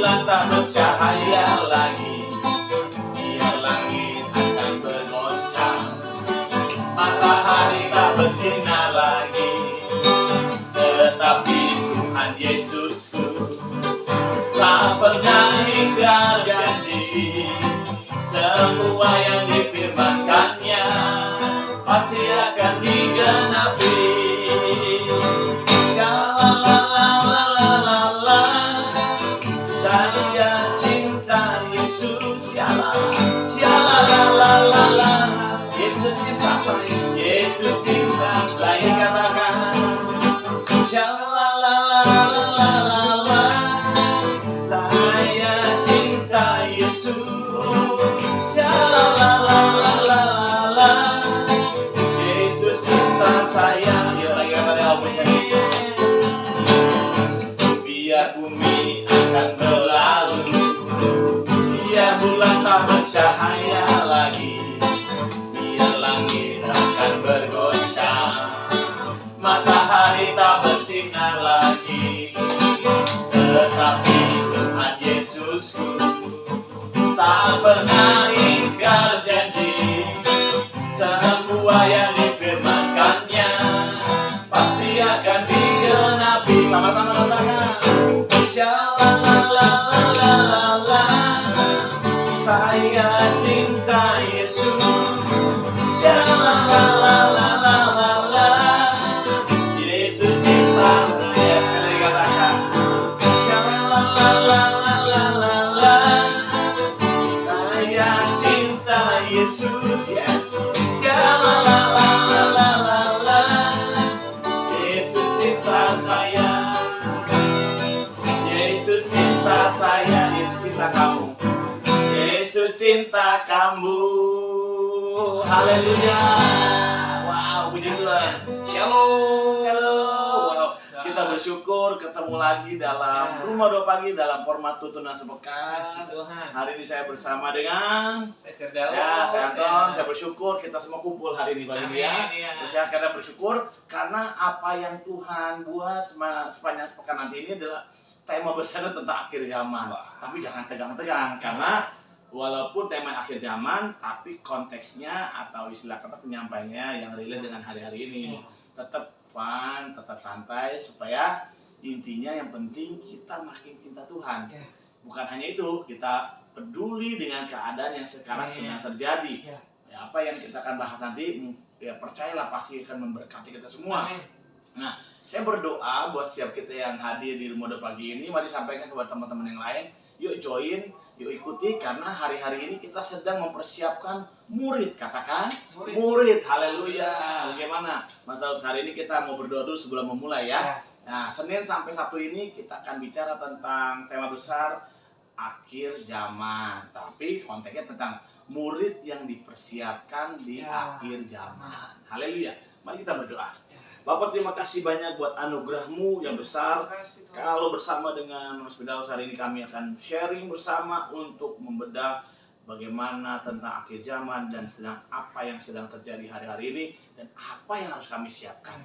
bulan tak bercahaya lagi, biar langit akan bergoncang, matahari tak bersinar lagi. Tetapi Tuhan Yesusku tak pernah ingkar janji, semua yang difirmankannya pasti akan digenapi. Shalalalalala, saya cinta Yesus. Shalalalalala, Yesus cinta saya, Yesus cinta saya. Katakan shalalalalala, saya cinta Yesus. Shalalalalala, Yesus cinta saya. Ya lagi kata apa jadi? Biar bumi akan berlalu, biar bulan tak bercahaya lagi, biar langit akan bergoncang, matahari tak bersinar lagi. Tetapi Tuhan Yesusku tak pernah ingkar janji, semua yang difirmankannya pasti akan digenapi. Sama-sama katakan shalalalalala, saya cinta Yesus. Shalalalalala, Yesus cinta saya. Sekali katakan shalalalalala, saya cinta Yesus. Yes. Shalalalalala, Yesus cinta saya. Yesus cinta saya. Yesus cinta kamu. Yesus cinta kamu. Haleluya. Wow, puji Tuhan. Shalom. Wow. Kita bersyukur ketemu lagi dalam Rumah Doa Pagi dalam format tuntunan sepekan. Hari ini saya bersama dengan saya Firdaus. Ya, saya Anton. Saya bersyukur kita semua kumpul hari ini pagi ini ya. Saya karena bersyukur karena apa yang Tuhan buat sepanjang sepekan nanti ini adalah tema besar tentang akhir zaman. Tapi jangan tegang-tegang karena walaupun tema akhir zaman, tapi konteksnya atau istilah kata penyampaiannya yang relate dengan hari-hari ini. Tetap fun, tetap santai supaya intinya yang penting kita makin cinta Tuhan. Bukan hanya itu, kita peduli dengan keadaan yang sekarang sedang terjadi. Ya, apa yang kita akan bahas nanti, ya percayalah pasti akan memberkati kita semua. Nah, saya berdoa buat setiap kita yang hadir di Rumah Doa Pagi ini, mari sampaikan kepada teman-teman yang lain. Yuk join, yuk ikuti, karena hari-hari ini kita sedang mempersiapkan murid. Katakan murid. Haleluya. Bagaimana Mas Daud, hari ini kita mau berdoa dulu sebelum memulai ya. Nah, Senin sampai Sabtu ini kita akan bicara tentang tema besar akhir zaman, tapi konteksnya tentang murid yang dipersiapkan di akhir zaman. Haleluya. Mari kita berdoa. Bapak, terima kasih banyak buat anugerah-Mu yang besar. Kalau bersama dengan Mas Firdaus hari ini kami akan sharing bersama untuk membedah bagaimana tentang akhir zaman dan apa yang sedang terjadi hari-hari ini dan apa yang harus kami siapkan.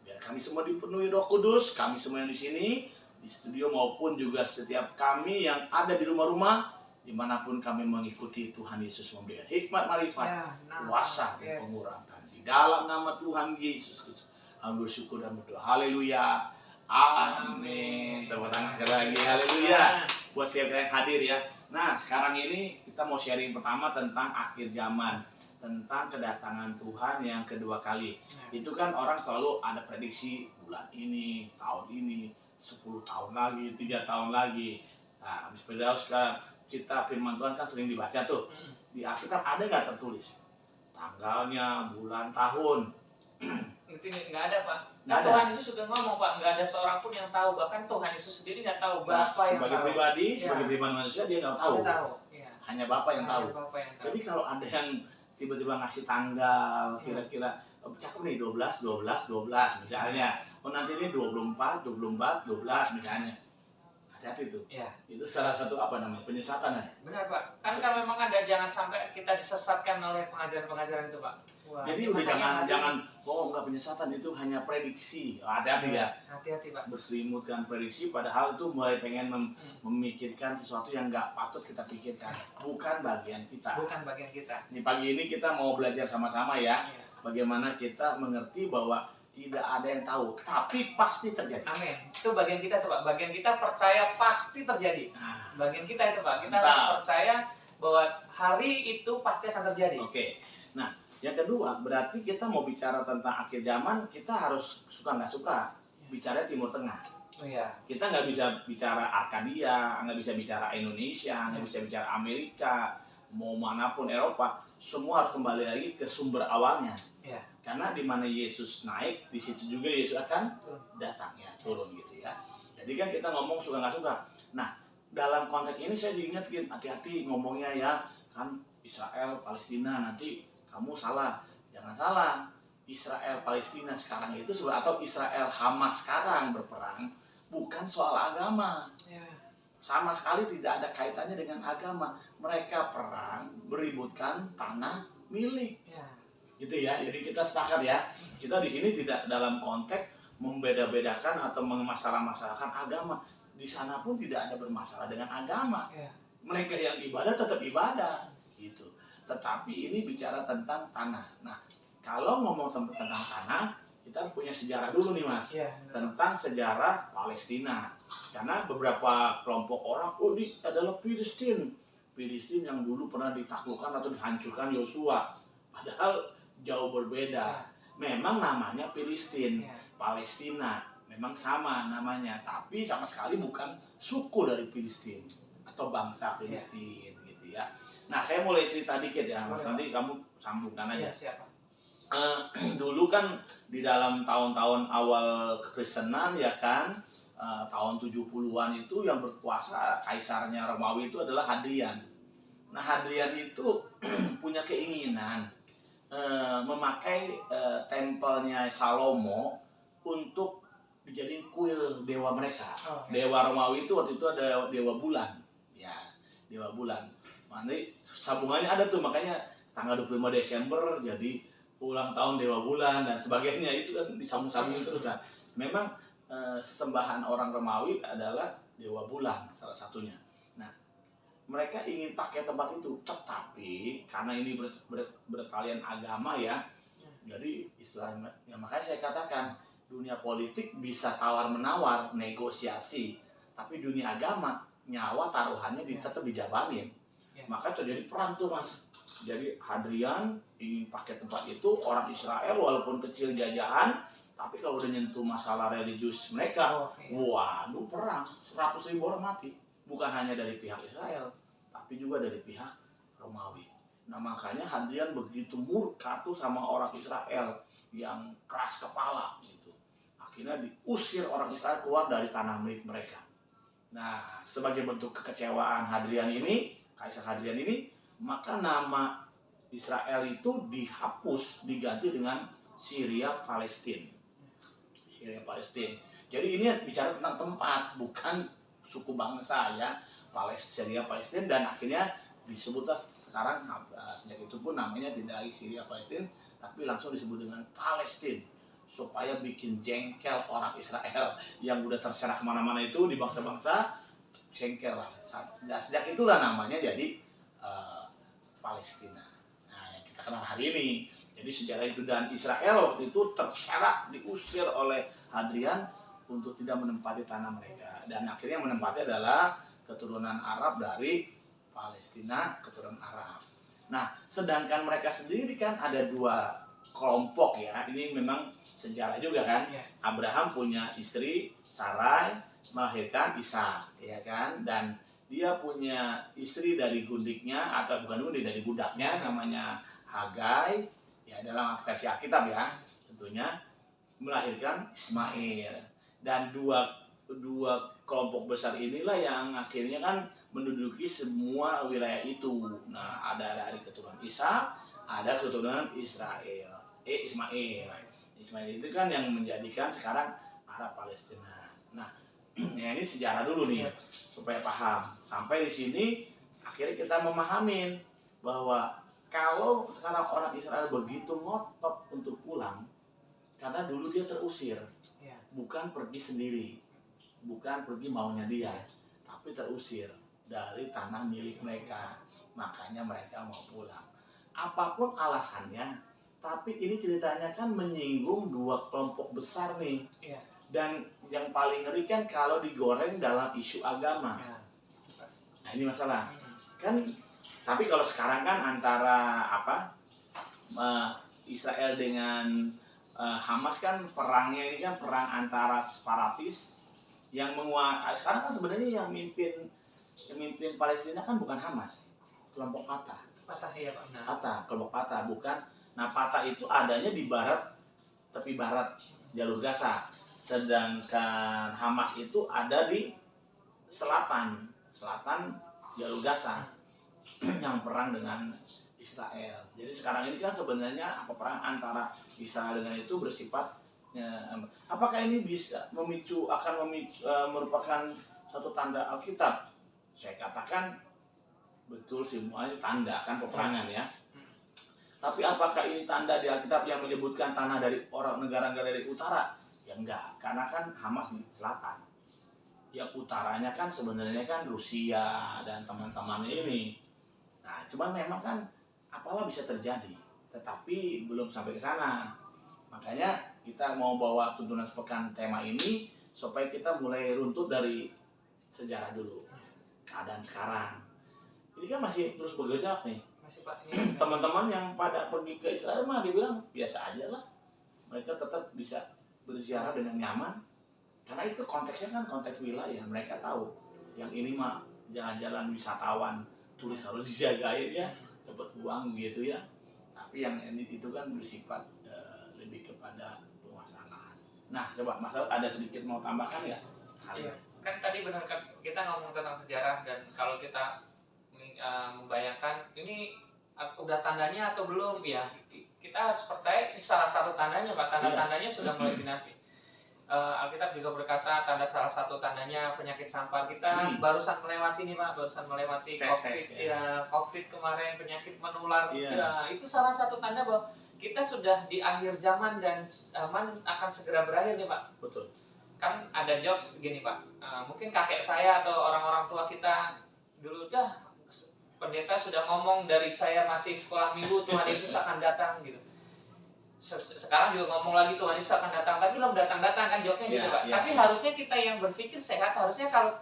Biar kami semua dipenuhi Roh Kudus, kami semua yang di sini, di studio maupun juga setiap kami yang ada di rumah-rumah, dimanapun kami mengikuti Tuhan Yesus memberikan hikmat, marifat, kuasa dan pengurapan. Di dalam nama Tuhan Yesus Kristus. Kami bersyukur dan berdoa. Haleluya. Amin. Tepuk tangan sekali lagi. Haleluya. Buat siapa yang hadir ya. Nah, sekarang ini kita mau sharing pertama tentang akhir zaman. Tentang kedatangan Tuhan yang kedua kali. Itu kan orang selalu ada prediksi bulan ini, tahun ini, 10 tahun lagi, 3 tahun lagi. Nah, habis Firdaus sekarang kita firman Tuhan kan sering dibaca tuh. Di Alkitab ada nggak tertulis tanggalnya, bulan, tahun? Itu nggak ada, Pak. Nggak ada. Tuhan Yesus sudah ngomong, Pak, nggak ada seorang pun yang tahu. Bahkan Tuhan Yesus sendiri nggak tahu Bapa yang sebagai tahu. pribadi, sebagai pribadi manusia dia nggak tahu. Ya. Hanya Bapa yang tahu. Bapa yang tahu. Jadi kalau ada yang tiba-tiba ngasih tanggal, kira-kira cakep nih 12 misalnya. Oh nanti ini 24 misalnya. Hati-hati tuh. Ya. Itu salah satu apa namanya? Penyesatan ya. Benar Pak. Kan memang ada, jangan sampai kita disesatkan oleh pengajaran-pengajaran itu Pak. Wah, Jadi udah jangan enggak, penyesatan itu hanya prediksi. Hati-hati ya. Hati-hati Pak. Berselimutkan prediksi padahal itu mulai pengen memikirkan sesuatu yang nggak patut kita pikirkan. Bukan bagian kita. Bukan bagian kita. Nih pagi ini kita mau belajar sama-sama ya. Bagaimana kita mengerti bahwa tidak ada yang tahu, tapi pasti terjadi. Amin. Itu bagian kita tuh Pak. Bagian kita percaya pasti terjadi. Nah, Bagian kita itu Pak. Kita harus percaya bahwa hari itu pasti akan terjadi. Oke. Nah, yang kedua berarti kita mau bicara tentang akhir zaman, kita harus suka nggak suka bicara Timur Tengah. Oh iya. Kita nggak bisa bicara Arkadia, nggak bisa bicara Indonesia, nggak bisa bicara Amerika, mau manapun Eropa, semua harus kembali lagi ke sumber awalnya. Ya. Karena di mana Yesus naik, di situ juga Yesus akan datang ya, turun gitu ya. Jadi kan kita ngomong suka nggak suka. Nah, dalam konteks ini saya diingatkan hati-hati ngomongnya ya, kan Israel Palestina, nanti kamu salah. Jangan salah. Israel Palestina sekarang itu atau Israel Hamas sekarang berperang bukan soal agama. Ya. Sama sekali tidak ada kaitannya dengan agama. Mereka perang beributkan tanah milik. Ya. Gitu ya. Jadi kita sepakat ya. Kita di sini tidak dalam konteks membeda-bedakan atau memasalah-masalahkan agama. Di sana pun tidak ada bermasalah dengan agama. Ya. Mereka yang ibadah tetap ibadah gitu. Tetapi ini bicara tentang tanah. Nah, kalau ngomong tentang tanah, kita harus punya sejarah dulu nih Mas. Ya. Tentang sejarah Palestina. Karena beberapa kelompok orang, oh ini adalah Filistin. Filistin yang dulu pernah ditaklukkan atau dihancurkan Yosua. Padahal jauh berbeda. Memang namanya Filistin, Palestina. Memang sama namanya, tapi sama sekali bukan suku dari Filistin atau bangsa Filistin gitu ya. Nah, saya mulai cerita dikit ya, Mas. Nanti kamu sambungkan aja. Ya, siapa? Dulu kan di dalam tahun-tahun awal kekristenan ya kan, tahun 70-an itu yang berkuasa kaisarnya Romawi itu adalah Hadrian. Nah, Hadrian itu punya keinginan memakai tempelnya Salomo untuk dijadiin kuil dewa mereka. Dewa Romawi itu waktu itu ada dewa bulan. Ya, dewa bulan. Nanti sambungannya ada tuh, makanya tanggal 25 Desember jadi ulang tahun dewa bulan dan sebagainya, itu kan disambung-sambung terus kan. Memang sesembahan orang Romawi adalah dewa bulan salah satunya. Nah, mereka ingin pakai tempat itu, tetapi karena ini berkalian agama ya, jadi istilahnya, ya makanya saya katakan dunia politik bisa tawar-menawar, negosiasi, tapi dunia agama nyawa taruhannya tetap dijabanin. Maka terjadi perang tuh Mas. Jadi Hadrian ingin pakai tempat itu, orang Israel walaupun kecil jajahan, tapi kalau udah nyentuh masalah religius mereka, waduh perang, 100.000 orang mati. Bukan hanya dari pihak Israel, tapi juga dari pihak Romawi. Nah makanya Hadrian begitu murka tuh sama orang Israel yang keras kepala gitu. Akhirnya diusir orang Israel keluar dari tanah milik mereka. Nah, sebagai bentuk kekecewaan Hadrian ini, Kaisar Hadrian ini, maka nama Israel itu dihapus, diganti dengan Syria Palestina. Syria Palestina. Jadi ini bicara tentang tempat, bukan suku bangsa ya. Syria Palestina, dan akhirnya disebutlah sekarang sejak itu pun namanya tidak lagi Syria Palestina, tapi langsung disebut dengan Palestina, supaya bikin jengkel orang Israel yang udah terserah kemana-mana itu di bangsa-bangsa, jengkel lah. Nah, sejak itulah namanya jadi Palestina. Nah, yang kita kenal hari ini. Jadi sejarah itu, dan Israel waktu itu terserak, diusir oleh Hadrian untuk tidak menempati tanah mereka, dan akhirnya menempati adalah keturunan Arab dari Palestina, keturunan Arab. Nah, sedangkan mereka sendiri kan ada dua kelompok ya. Ini memang sejarah juga kan. Abraham punya istri Sarai, melahirkan Ishak, ya kan. Dan dia punya istri dari gundiknya, atau bukan gundik, dari budaknya, namanya Hagai. Ya, dalam versi Alkitab ya, tentunya melahirkan Ismail. Dan dua kelompok besar inilah yang akhirnya kan menduduki semua wilayah itu. Nah, ada dari keturunan Ishak, ada keturunan Ismail. Ismail itu kan yang menjadikan sekarang Arab Palestina. Nah, Ya ini sejarah dulu nih supaya paham. Sampai di sini akhirnya kita memahamin bahwa kalau sekarang orang Israel begitu ngotot untuk pulang, karena dulu dia terusir, bukan pergi sendiri, bukan pergi maunya dia, tapi terusir dari tanah milik mereka. Makanya mereka mau pulang. Apapun alasannya, tapi ini ceritanya kan menyinggung dua kelompok besar nih. Dan yang paling ngeri kan kalau digoreng dalam isu agama. Nah ini masalah. Kan tapi kalau sekarang kan antara Israel dengan Hamas kan perangnya ini kan perang antara separatis yang menguasai. Sekarang kan sebenarnya yang mimpin Palestina kan bukan Hamas, kelompok Fatah. Ya Pak. Fatah, kelompok Fatah bukan. Nah Fatah itu adanya di barat, tepi barat jalur Gaza. Sedangkan Hamas itu ada di selatan jalur Gaza yang perang dengan Israel. Jadi sekarang ini kan sebenarnya perang antara Israel dengan itu bersifat apakah ini bisa merupakan satu tanda Alkitab? Saya katakan betul, semuanya tanda kan peperangan ya. Tapi apakah ini tanda di Alkitab yang menyebutkan tanah dari negara-negara dari utara? Ya enggak, karena kan Hamas di selatan. Yang utaranya kan sebenarnya kan Rusia dan teman-temannya ini. Nah, cuman memang kan apalah bisa terjadi, tetapi belum sampai ke sana. Makanya kita mau bawa tuntunan sepekan tema ini supaya kita mulai runtut dari sejarah dulu. Keadaan sekarang. Ini kan masih terus bergejolak nih. Masih Pak. Teman-teman yang pada pergi ke Israel mah dibilang biasa aja lah. Mereka tetap bisa berziarah dengan nyaman. Karena itu konteksnya kan konteks wilayah. Mereka tahu yang ini mah jalan-jalan wisatawan, turis harus dijagain ya, dapat uang gitu ya. Tapi yang ini itu kan bersifat lebih kepada penguasaan lahan. Nah, coba Mas Alot ada sedikit mau tambahkan ya? Iya. Kan tadi benar kan kita ngomong tentang sejarah, dan kalau kita membayangkan ini udah tandanya atau belum ya, kita harus percaya ini salah satu tandanya Pak. Tanda-tandanya sudah mulai binafi. Alkitab juga berkata salah satu tandanya penyakit sampar. Kita barusan melewati nih Pak, COVID ya, COVID kemarin, penyakit menular. Ya, itu salah satu tanda bahwa kita sudah di akhir zaman dan zaman akan segera berakhir nih Pak. Betul. Kan ada jokes gini Pak, mungkin kakek saya atau orang-orang tua kita dulu pendeta sudah ngomong dari saya masih sekolah minggu, Tuhan Yesus akan datang gitu. Sekarang juga ngomong lagi Tuhan Yesus akan datang, tapi belum datang-datang kan jawabnya gitu Pak. Tapi harusnya kita yang berpikir sehat, harusnya kalau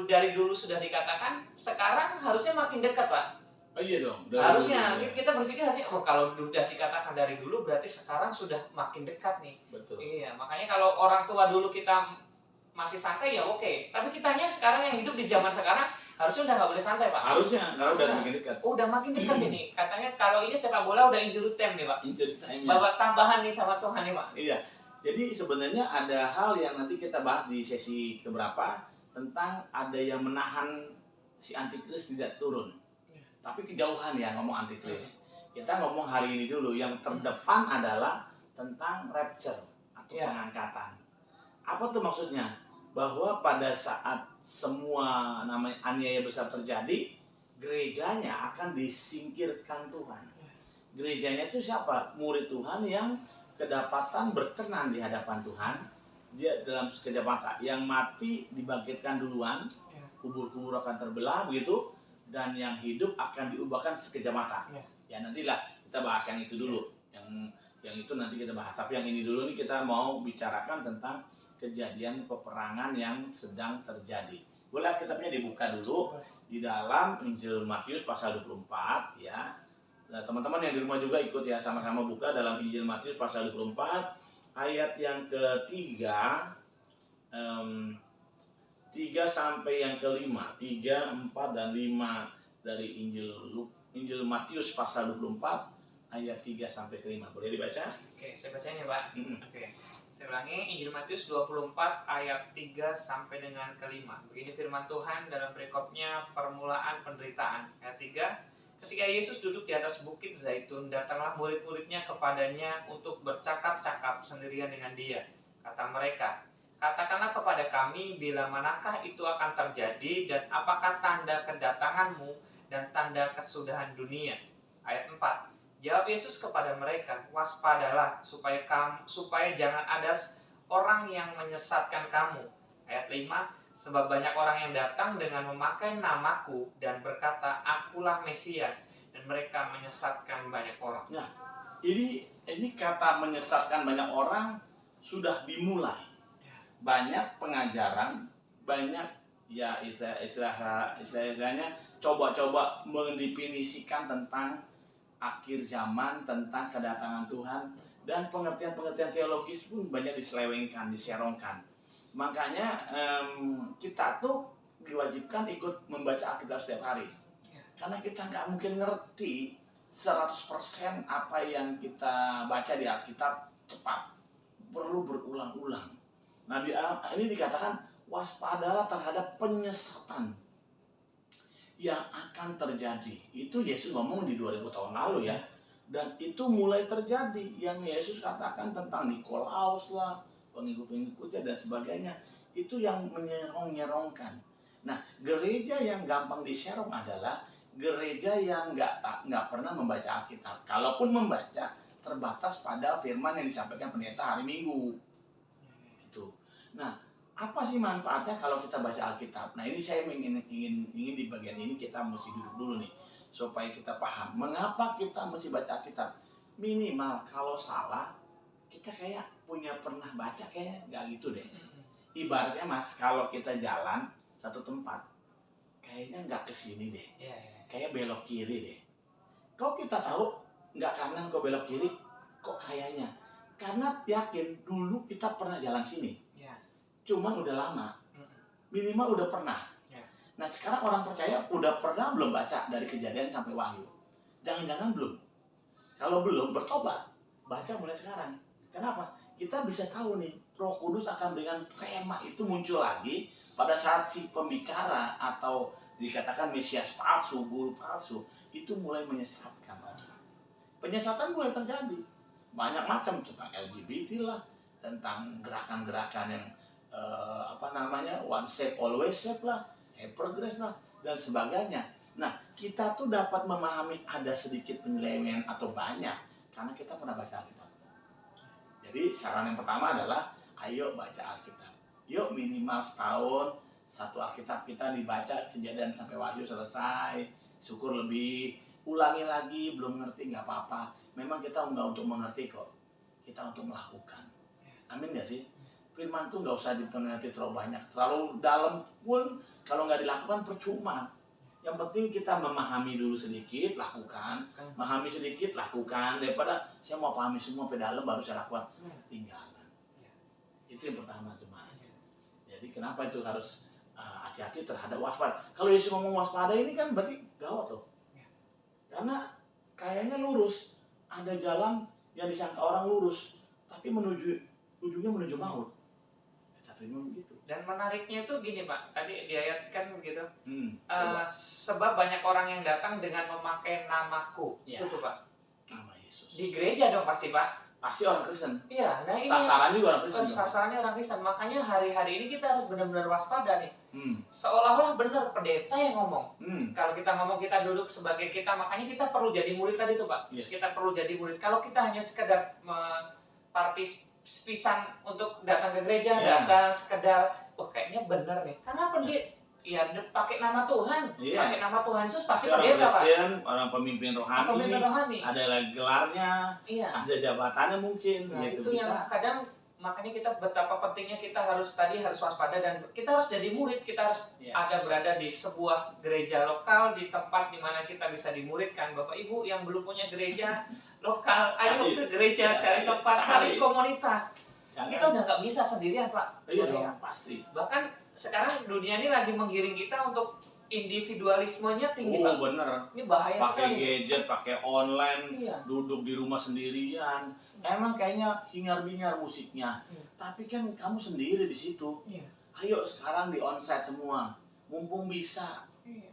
dari dulu sudah dikatakan, sekarang harusnya makin dekat Pak. Oh iya dong. Harusnya kita berpikir harusnya kalau sudah dikatakan dari dulu berarti sekarang sudah makin dekat nih. Betul. Iya, makanya kalau orang tua dulu kita masih santai ya oke. Tapi kitanya sekarang yang hidup di zaman sekarang harusnya udah nggak boleh santai Pak. Harusnya, karena udah makin dekat. Udah makin dekat ini. Katanya kalau ini sepak bola udah injury time nih Pak. Injury time. Babak tambahan nih sama Tuhan nih Pak. Iya. Jadi sebenarnya ada hal yang nanti kita bahas di sesi keberapa tentang ada yang menahan si antikris tidak turun. Tapi kejauhan ya ngomong antikris. Kita ngomong hari ini dulu. Yang terdepan adalah tentang rapture atau pengangkatan. Apa tuh maksudnya? Bahwa pada saat semua namanya aniaya besar terjadi, gerejanya akan disingkirkan Tuhan. Gerejanya itu siapa? Murid Tuhan yang kedapatan berkenan di hadapan Tuhan. Dia dalam sekejap mata. Yang mati dibangkitkan duluan, kubur-kubur akan terbelah begitu, dan yang hidup akan diubahkan sekejap mata. Ya nantilah kita bahas yang itu dulu. Yang itu nanti kita bahas. Tapi yang ini dulu nih kita mau bicarakan tentang kejadian peperangan yang sedang terjadi. Boleh kitabnya dibuka dulu di dalam Injil Matius pasal 24 ya. Nah, teman-teman yang di rumah juga ikut ya, sama-sama buka dalam Injil Matius pasal 24 ayat yang ketiga, 3 sampai yang kelima, 3, 4 dan 5 dari Injil Matius pasal 24 ayat 3 sampai ke 5. Boleh dibaca? Oke, saya bacain ya Pak. Oke. Saya ulangi, Injil Matius 24 ayat 3 sampai dengan ke-5. Begini firman Tuhan dalam perikopnya permulaan penderitaan. Ayat 3, ketika Yesus duduk di atas bukit Zaitun, datanglah murid-muridnya kepadanya untuk bercakap-cakap sendirian dengan dia. Kata mereka, Katakanlah kepada kami bila manakah itu akan terjadi dan apakah tanda kedatanganmu dan tanda kesudahan dunia. Ayat 4. Jawab Yesus kepada mereka, waspadalah supaya jangan ada orang yang menyesatkan kamu. Ayat 5. Sebab banyak orang yang datang dengan memakai namaku dan berkata, akulah Mesias, dan mereka menyesatkan banyak orang. Nah, ini kata menyesatkan banyak orang sudah dimulai. Banyak pengajaran, banyak ya istilahnya coba-coba mendefinisikan tentang akhir zaman, tentang kedatangan Tuhan, dan pengertian-pengertian teologis pun banyak diselewengkan, diserongkan. Makanya kita tuh diwajibkan ikut membaca Alkitab setiap hari. Karena kita nggak mungkin ngerti 100% apa yang kita baca di Alkitab cepat. Perlu berulang-ulang. Nah, ini dikatakan waspadalah terhadap penyesatan yang akan terjadi. Itu Yesus ngomong di 2000 tahun lalu ya. Dan itu mulai terjadi. Yang Yesus katakan tentang Nikolaus lah, pengikut-pengikutnya dan sebagainya. Itu yang menyerong-nyerongkan. Nah, gereja yang gampang diserong adalah gereja yang nggak pernah membaca Alkitab. Kalaupun membaca, terbatas pada firman yang disampaikan pendeta hari Minggu. Gitu. Nah, apa sih manfaatnya kalau kita baca Alkitab? Nah, ini saya ingin di bagian ini kita mesti duduk dulu nih supaya kita paham mengapa kita mesti baca Alkitab. Minimal kalau salah kita kayak pernah baca kayaknya nggak gitu deh. Ibaratnya Mas, kalau kita jalan satu tempat kayaknya nggak ke sini deh. Kayak belok kiri deh. Kok kita tahu nggak kanan kok belok kiri? Kok kayaknya? Karena yakin dulu kita pernah jalan sini. Cuman udah lama. Minimal udah pernah. Nah, sekarang orang percaya udah pernah belum baca dari Kejadian sampai Wahyu? Jangan-jangan belum. Kalau belum, bertobat. Baca mulai sekarang. Kenapa? Kita bisa tahu nih, Roh Kudus akan dengan rema itu muncul lagi pada saat si pembicara atau dikatakan Mesias palsu, guru palsu, itu mulai menyesatkan orang. Penyesatan mulai terjadi. Banyak macam tentang LGBT lah, tentang gerakan-gerakan yang one safe always safe lah, hypergrace lah dan sebagainya. Nah, kita tuh dapat memahami ada sedikit penyelewengan atau banyak karena kita pernah baca Alkitab. Jadi saran yang pertama adalah ayo baca Alkitab. Yuk minimal setahun satu Alkitab kita dibaca Kejadian sampai Wahyu selesai. Syukur lebih, ulangi lagi, belum ngerti nggak apa-apa. Memang kita nggak untuk mengerti kok, kita untuk melakukan. Amin nggak sih? Firman tuh nggak usah dipengerti terlalu banyak, terlalu dalam pun kalau nggak dilakukan percuma. Yang penting kita memahami dulu sedikit, lakukan. Memahami sedikit, lakukan. Daripada saya mau pahami semua sampai dalam baru saya lakukan, tinggalan. Itu yang pertama tuh Mas. Jadi kenapa itu harus hati-hati terhadap waspada. Kalau Yesus ngomong waspada ini kan berarti gawat loh. Karena kayaknya lurus, ada jalan yang disangka orang lurus, tapi ujungnya menuju maut. Gitu. Dan menariknya itu gini Pak, tadi diayatkan begitu. Sebab banyak orang yang datang dengan memakai namaku. Itu tuh Pak. Nama Yesus. Di gereja dong pasti Pak. Pasti orang Kristen. Iya, nah ini sasaran juga orang Kristen. Sasarannya orang Kristen. Makanya hari-hari ini kita harus benar-benar waspada nih. Seolah-olah benar pendeta yang ngomong. Kalau kita ngomong kita duduk sebagai kita, makanya kita perlu jadi murid tadi tuh Pak. Kita perlu jadi murid. Kalau kita hanya sekedar partisipan untuk datang ke gereja, datang sekedar, kayaknya benar nih. Karena pakai nama Tuhan, pakai nama Tuhan Yesus pasti pendeta Pak. Orang pemimpin rohani, ada gelarnya, ada jabatannya mungkin. Nah, itu bisa. Yang kadang makanya kita betapa pentingnya kita harus waspada dan kita harus jadi murid, kita harus berada di sebuah gereja lokal di tempat di mana kita bisa dimuridkan. Bapak Ibu yang belum punya gereja lokal, ayo ke gereja, cari tempat, cari komunitas. Kita udah nggak bisa sendirian Pak. Iya dong, pasti. Bahkan sekarang dunia ini lagi menggiring kita untuk individualismenya tinggi Pak. Bener. Ini bahaya sekali. Pakai gadget, pakai online, duduk di rumah sendirian. Emang kayaknya hingar-bingar musiknya. Tapi kan kamu sendiri di situ. Ayo sekarang di onsite semua. Mumpung bisa.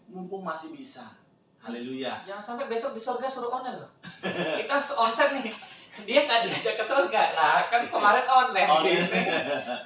Mumpung masih bisa. Haleluya. Jangan sampai besok di surga suruh online loh. Kita onsite nih. Dia nggak diajak ke surga lah, kan kemarin online gitu.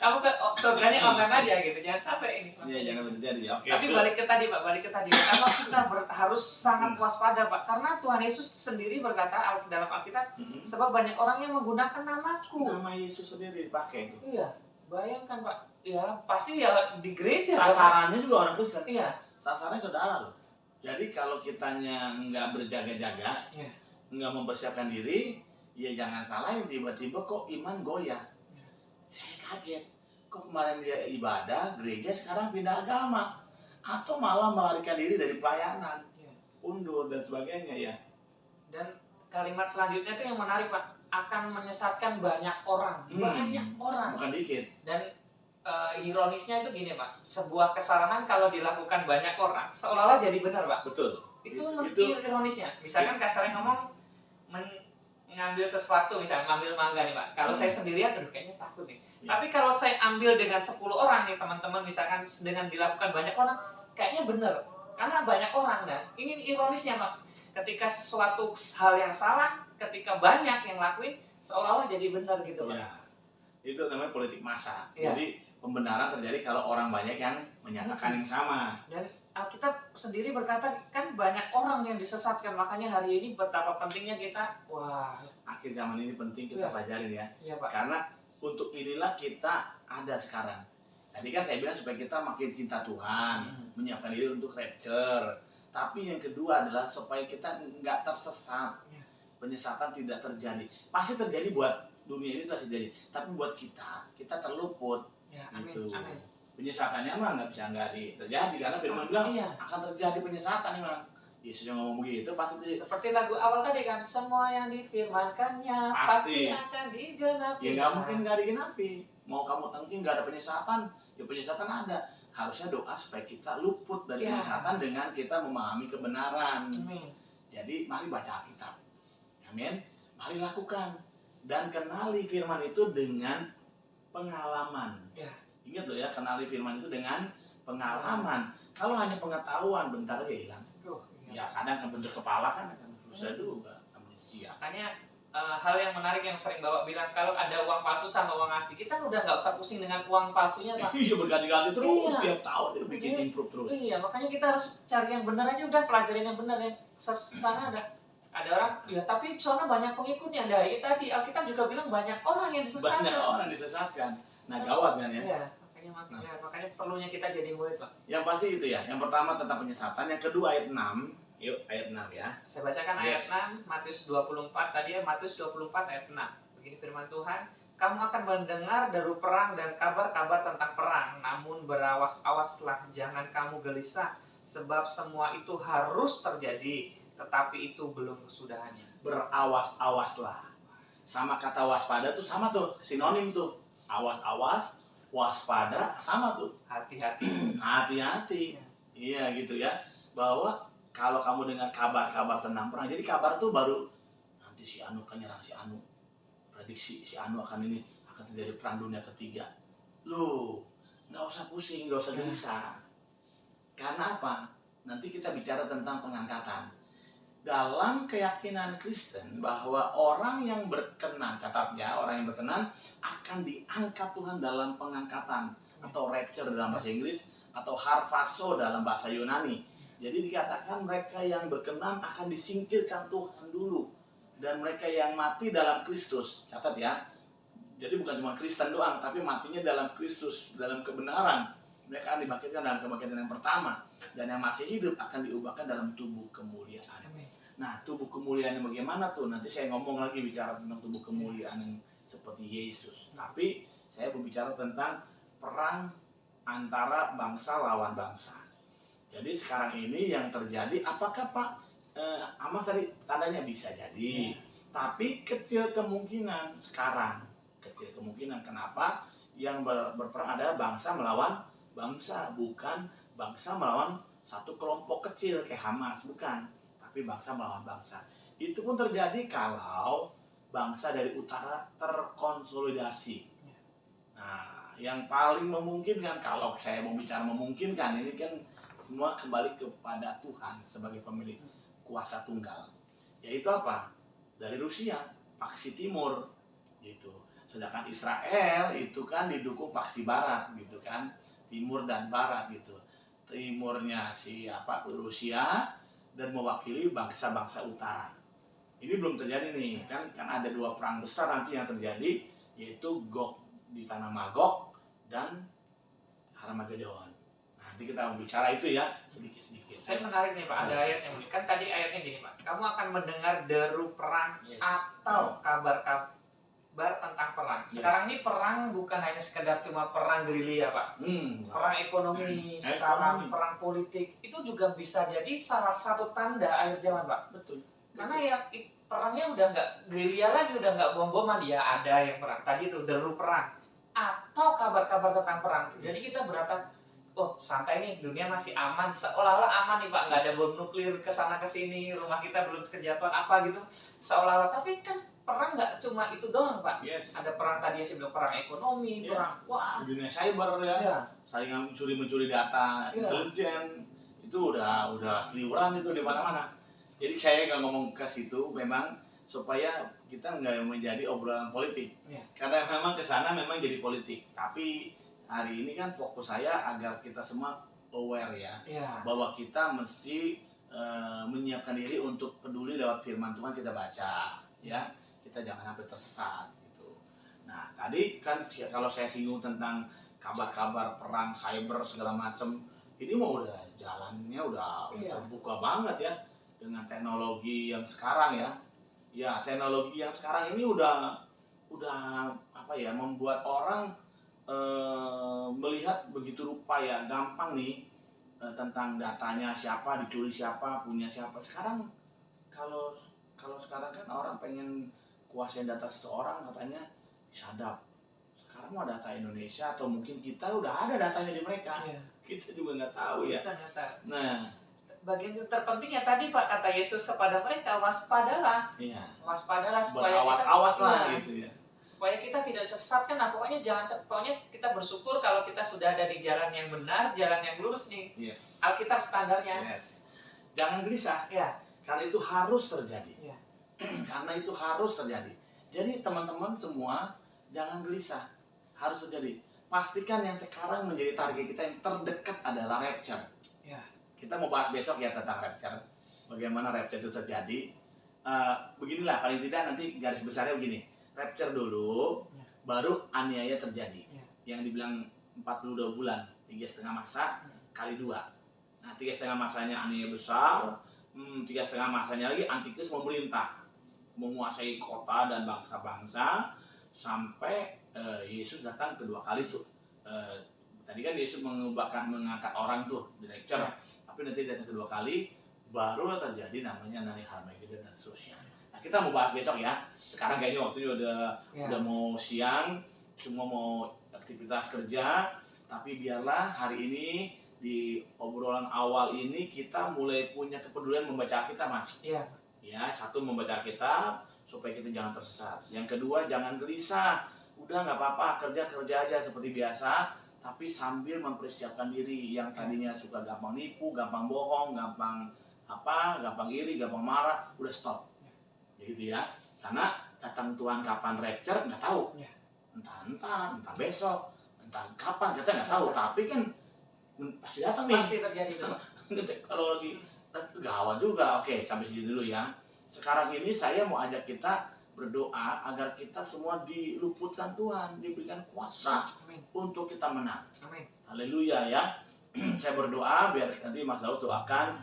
Kamu ke surganya online aja gitu, jangan sampai ini. Iya, jangan terjadi. Oke. Tapi balik ke tadi Pak, balik ke tadi. Karena kita harus sangat waspada Pak, karena Tuhan Yesus sendiri berkata dalam Alkitab, sebab banyak orang yang menggunakan namaku. Nama Yesus sendiri dipakai itu. Iya, bayangkan Pak. Ya pasti ya di gereja. Sasarannya juga orang Kristen. Iya. Sasarannya saudara loh. Jadi kalau kitanya nggak berjaga-jaga, nggak mempersiapkan diri, ya jangan salahin tiba-tiba kok iman goyah. Saya kaget, kok kemarin dia ibadah, gereja sekarang pindah agama. Atau malah melarikan diri dari pelayanan, undur dan sebagainya ya. Dan kalimat selanjutnya itu yang menarik Pak, akan menyesatkan banyak orang. Banyak orang. Bukan dikit. Dan ironisnya itu gini Pak, sebuah kesalahan kalau dilakukan banyak orang, seolah-olah jadi benar Pak. Betul. Itu ironisnya. Misalkan kasarnya ngomong, ngambil sesuatu, misalnya ngambil mangga nih Pak. Kalau saya sendirian, aduh kayaknya takut nih. Tapi kalau saya ambil dengan 10 orang nih teman-teman, misalkan dengan dilakukan banyak orang, kayaknya bener. Karena banyak orang kan. Ini ironisnya Pak. Ketika sesuatu hal yang salah, ketika banyak yang lakuin, seolah-olah jadi benar gitu Pak. Ya, itu namanya politik massa. Jadi pembenaran terjadi kalau orang banyak yang menyatakan yang sama. Dan Alkitab sendiri berkata kan banyak orang yang disesatkan, makanya hari ini betapa pentingnya kita akhir zaman ini penting kita pelajarin ya. Iya, Pak. Karena untuk inilah kita ada sekarang. Tadi kan saya bilang supaya kita makin cinta Tuhan, menyiapkan diri untuk rapture. Tapi yang kedua adalah supaya kita nggak tersesat. Penyesatan tidak terjadi. Pasti terjadi buat dunia ini terjadi, tapi buat kita terluput. Ya, amin, gitu. Amin. Penyesatannya mah nggak bisa terjadi karena Firman bilang akan terjadi penyesatan memang. Yesus yang ngomong begitu pasti. Seperti lagu awal tadi kan, semua yang difirmankannya pasti akan digenapi. Ya nggak mungkin nggak digenapi. Mau kamu tengking nggak ada penyesatan, ya penyesatan ada. Harusnya doa supaya kita luput dari penyesatan dengan kita memahami kebenaran. Amin. Jadi mari baca Alkitab. Amin. Mari lakukan dan kenali Firman itu dengan pengalaman. Ingat loh ya, kenali Firman itu dengan pengalaman. Kalau hanya pengetahuan, bentar aja hilang. Ya kadang kebentuk kepala kan akan susah juga amnesia. Makanya hal yang menarik yang sering Bapak bilang, kalau ada uang palsu sama uang asli, kita udah nggak usah pusing dengan uang palsunya Pak. Iya berganti-ganti terus, tiap tahun dia bikin improve terus. Iya, makanya kita harus cari yang benar aja, udah pelajarin yang benar ya. Sana ada orang, ya tapi soalnya banyak pengikutnya. Nah, ya tadi Alkitab juga bilang banyak orang yang disesatkan. Banyak orang disesatkan. Nah gawat kan ya. Iya, makanya perlunya kita jadi murid Pak. Yang pasti itu ya. Yang pertama tentang penyesatan, yang kedua ayat 6. Yuk ayat 6 ya. Saya bacakan ayat 6 Matius 24 tadi ya, Matius 24 ayat 6. Begini firman Tuhan, kamu akan mendengar deru perang dan kabar-kabar tentang perang, namun berawas-awaslah, jangan kamu gelisah, sebab semua itu harus terjadi, tetapi itu belum kesudahannya. Berawas-awaslah. Sama kata waspada tuh sama tuh, sinonim tuh. Awas-awas, waspada sama tuh. Hati-hati. Hati-hati. Iya gitu ya. Bahwa kalau kamu dengar kabar-kabar tentang perang, jadi kabar tuh baru nanti si Anu akan nyerang si Anu. Prediksi si Anu akan terjadi perang dunia ketiga. Loh, nggak usah pusing, nggak usah gelisah. Karena apa? Nanti kita bicara tentang pengangkatan. Dalam keyakinan Kristen bahwa orang yang berkenan, catat ya, orang yang berkenan akan diangkat Tuhan dalam pengangkatan atau rapture dalam bahasa Inggris atau harpazo dalam bahasa Yunani. Jadi dikatakan mereka yang berkenan akan disingkirkan Tuhan dulu, dan mereka yang mati dalam Kristus, catat ya. Jadi bukan cuma Kristen doang, tapi matinya dalam Kristus, dalam kebenaran. Mereka akan dibangkitkan dalam kebangkitan yang pertama, dan yang masih hidup akan diubahkan dalam tubuh kemuliaan. Nah, tubuh kemuliaan yang bagaimana tuh? Nanti saya ngomong lagi bicara tentang tubuh kemuliaan yang seperti Yesus. Tapi saya berbicara tentang perang antara bangsa lawan bangsa. Jadi sekarang ini yang terjadi, apakah Pak Amas tadi tandanya bisa jadi, tapi kecil kemungkinan sekarang. Kecil kemungkinan, kenapa? Yang berperang adalah bangsa melawan bangsa, bukan bangsa melawan satu kelompok kecil kayak Hamas, bukan. Tapi bangsa melawan bangsa. Itu pun terjadi kalau bangsa dari utara terkonsolidasi. Nah, yang paling memungkinkan, kalau saya mau bicara memungkinkan, ini kan semua kembali kepada Tuhan sebagai pemilik kuasa tunggal. Yaitu apa? Dari Rusia. faksi timur gitu. Sedangkan Israel itu kan didukung faksi barat gitu kan, timur dan barat gitu. Timurnya Rusia dan mewakili bangsa-bangsa utara. Ini belum terjadi nih, kan ada 2 perang besar nanti yang terjadi, yaitu Gog di tanah Magog dan Harmagedon. Nanti kita bicara itu ya sedikit-sedikit. Saya menarik nih Pak, ada ayat yang unik. Kan tadi ayatnya gini Pak, kamu akan mendengar deru perang atau kabar tentang perang. Sekarang ini perang bukan hanya sekedar cuma perang gerilya Pak. Perang ekonomi, sekarang perang politik, itu juga bisa jadi salah satu tanda akhir zaman Pak. Betul. Karena ya perangnya udah nggak gerilya lagi, udah nggak bom-boman, ya ada yang perang. Tadi itu deru perang atau kabar-kabar tentang perang. Jadi kita berkata, oh santai nih, dunia masih aman, seolah-olah aman nih Pak, nggak ada bom nuklir kesana kesini, rumah kita belum kejatuhan apa gitu, seolah-olah. Tapi kan perang nggak cuma itu doang Pak. Ada perang tadi yang saya bilang, perang ekonomi, perang dunia cyber ya. Saling mencuri data intelijen, itu udah seliweran itu di mana-mana. Jadi saya nggak ngomong ke situ memang supaya kita nggak menjadi obrolan politik, karena memang kesana memang jadi politik. Tapi hari ini kan fokus saya agar kita semua aware bahwa kita mesti menyiapkan diri untuk peduli lewat firman Tuhan kita baca ya, kita jangan sampai tersesat gitu. Nah tadi kan kalau saya singgung tentang kabar-kabar perang cyber segala macam, ini mau udah jalannya udah terbuka banget ya dengan teknologi yang sekarang ya teknologi yang sekarang ini udah membuat orang melihat begitu rupa ya, gampang nih tentang datanya siapa, dicuri siapa, punya siapa. Sekarang kalau sekarang kan orang pengen kuasain data seseorang, katanya disadap. Sekarang mau data Indonesia atau mungkin kita udah ada datanya di mereka, kita juga nggak tahu ya. Nah bagian terpentingnya tadi Pak, kata Yesus kepada mereka, waspadalah. Waspadalah supaya berawas-awas lah gitu ya. Supaya kita tidak sesatkan. Nah, pokoknya kita bersyukur kalau kita sudah ada di jalan yang benar, jalan yang lurus nih. Alkitab standarnya. Jangan gelisah. Karena itu harus terjadi. Karena itu harus terjadi. Jadi teman-teman semua jangan gelisah. Harus terjadi. Pastikan yang sekarang menjadi target kita yang terdekat adalah rapture. Kita mau bahas besok ya tentang rapture, bagaimana rapture itu terjadi. Beginilah paling tidak nanti garis besarnya begini, rapture dulu, baru aniaya terjadi. Yang dibilang 42 bulan, 3,5 masa kali 2. Nah 3,5 masanya aniaya besar, 3,5 masanya lagi antikris memerintah, menguasai kota dan bangsa-bangsa sampai Yesus datang kedua kali tuh. Tadi kan Yesus mengangkat orang tuh di rapture. Tapi nanti datang kedua kali baru terjadi namanya Nari Harmagedon dan seterusnya. Nah kita mau bahas besok ya. Sekarang kayaknya waktunya udah mau siang, semua mau aktivitas kerja. Tapi biarlah hari ini di obrolan awal ini kita mulai punya kepedulian membaca Alkitab Mas. Ya, satu membaca Alkitab supaya kita jangan tersesat. Yang kedua jangan gelisah. Udah nggak apa-apa, kerja aja seperti biasa. Tapi sambil mempersiapkan diri, yang tadinya suka gampang nipu, gampang bohong, gampang iri, gampang marah, udah stop. Gitu ya. Karena datang Tuhan kapan rapture nggak tahu. Entah besok, entah kapan kita nggak tahu. Tapi kan pasti datang nih. Pasti terjadi tuh. Kalau lagi gawat juga. Oke, sampai sini dulu ya. Sekarang ini saya mau ajak kita berdoa agar kita semua diluputkan Tuhan, diberikan kuasa untuk kita menang. Haleluya ya. Saya berdoa biar nanti Mas Daud doakan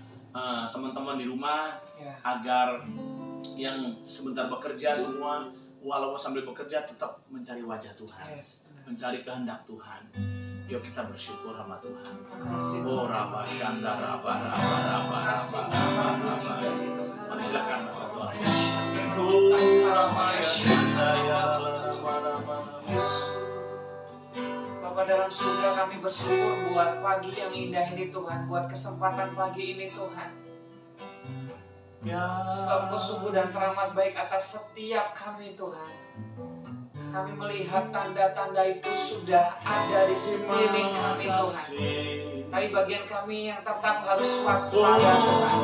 teman-teman di rumah agar yang sebentar bekerja semua, walaupun sambil bekerja tetap mencari wajah Tuhan, mencari kehendak Tuhan. Yuk kita bersyukur sama Tuhan. Oh Rabba Shanda Rabba. Mari silakan Mas Daud. Bapa dalam surga, kami bersyukur buat pagi yang indah ini Tuhan, buat kesempatan pagi ini Tuhan. Sebab Engkau sungguh dan teramat baik atas setiap kami Tuhan. Kami melihat tanda-tanda itu sudah ada di sekeliling kami Tuhan. Tapi bagian kami yang tetap harus waspada Tuhan.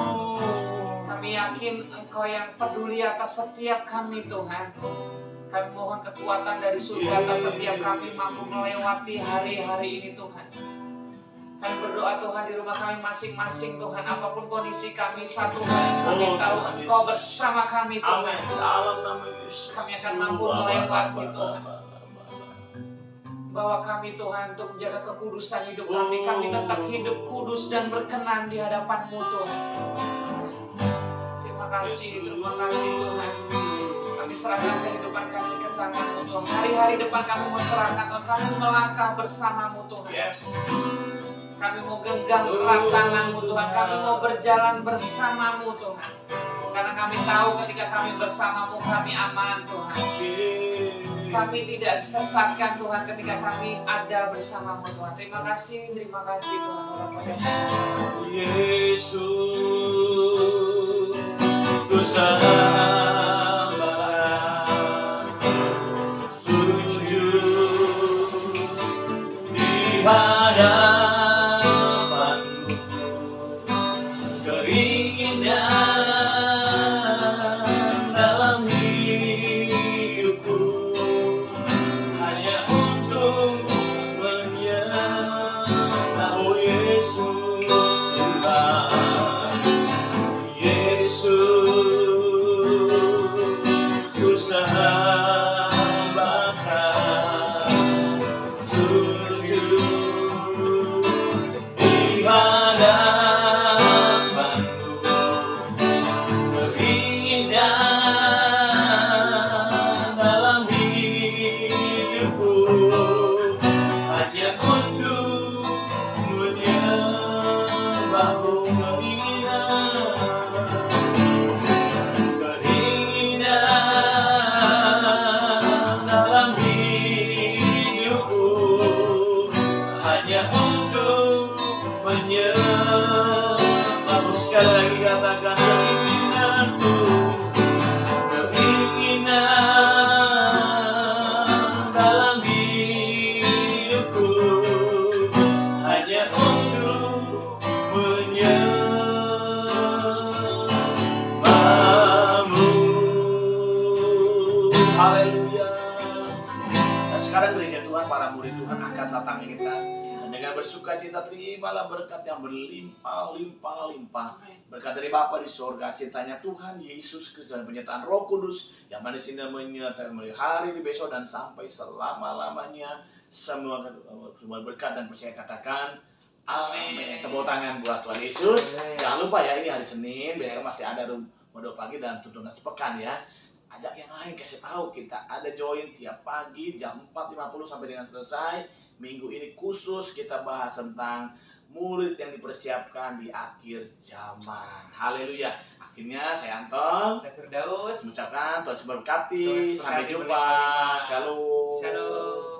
Kami Kami yakin Engkau yang peduli atas setiap kami Tuhan. Kami mohon kekuatan dari surga atas setiap kami mampu melewati hari-hari ini Tuhan. Kami berdoa Tuhan di rumah kami masing-masing Tuhan. Apapun kondisi kami satu hal kami tahu Engkau bersama kami Tuhan. Kami akan mampu melewati Tuhan. Bahwa kami Tuhan untuk menjaga kekudusan hidup kami. Kami tetap hidup kudus dan berkenan di hadapan-Mu Tuhan. Terima kasih Tuhan. Kami serahkan kehidupan kami ke tangan-Mu Tuhan. Hari-hari depan kami mau serahkan Tuhan. Kami melangkah bersama-Mu Tuhan. Kami mau genggam erat tangan-Mu Tuhan. Kami mau berjalan bersama-Mu Tuhan. Karena kami tahu ketika kami bersama-Mu kami aman Tuhan. Kami tidak disesatkan Tuhan ketika kami ada bersama-Mu Tuhan. Terima kasih Tuhan. Yesus, ku sembah, sujud di hadapan-Mu, keinginan dalam hidupku hanya untuk menyembah Yesus Tuhan. Yesus, ku sembahkan, sujud di hadapan-Mu, keinginan dalam hidupku hanya untuk menyembah-Mu, keinginan dalam hidupku hanya untuk menyembah-Mu. Sekali lagi katakan keinginanku, keinginan dalam hidupku hanya untuk menyembah-Mu. Haleluya. Nah, sekarang gereja Tuhan, para murid Tuhan, angkatlah tangan kita dan dengan bersuka cita terimalah berkat yang berlimpah-limpah. Berkat dari Bapa di surga, cintanya Tuhan Yesus Kristus dan penyertaan Roh Kudus yang manis indah menyertai mulai hari ini, besok, dan sampai selama-lamanya. Semua berkat dan percaya katakan amin. Tepuk tangan buat Tuhan Yesus. Jangan lupa ya, ini hari Senin, besok masih ada Modul Pagi dan tuntunan sepekan ya. Ajak yang lain, kasih tahu kita ada join tiap pagi jam 4.50 sampai dengan selesai. Minggu ini khusus kita bahas tentang murid yang dipersiapkan di akhir zaman. Haleluya. Akhirnya saya Anton, Saya Firdaus. mengucapkan Tuhan memberkati. Tuhan Sampai memberkati, jumpa. berlimpah-limpah. Shalom. Shalom.